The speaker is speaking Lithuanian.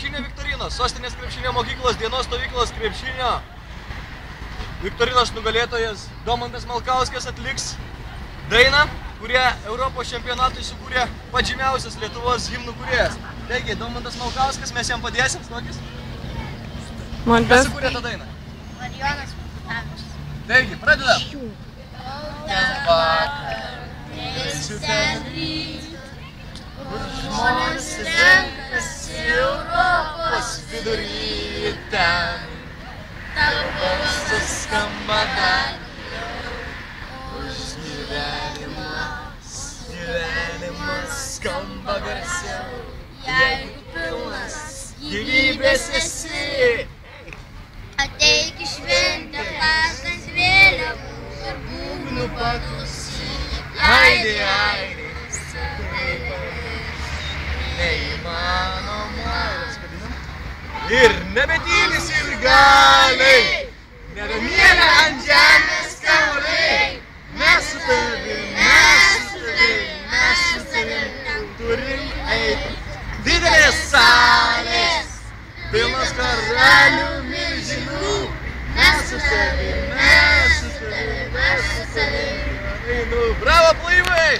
krepšinio viktorinos, Sostinės krepšinio mokyklos dienos stovyklos krepšinio viktorinos nugalėtojas Domantas Malkauskas atliks dainą, kurie Europos čempionatui sukūrė pats žymiausias Lietuvos himnų kūrėjas. Taigi, Domantas Malkauskas, mes jam padėsim, stokis. Kas sukūrė tą dainą? Marijonas Mikutavičius. Taigi, pradedam. Kur žmonės renkasi Europos vidury ten, tavo balsas skamba dar, už gyvenimas skamba garsiau, jeigu pilnas gyvybės esi. Ateik į šventę, plazant vėliavų ir būgnų paklausyk. Aidi, aidi, neįmanoma. Ir nebetyli sirgaliai, nebemiega ant žemės kamuoliai. Mes su tavim turim eiti. Didelės salės, pilnos karalių milžinų. Mes su tavim. Bravo, plaivai!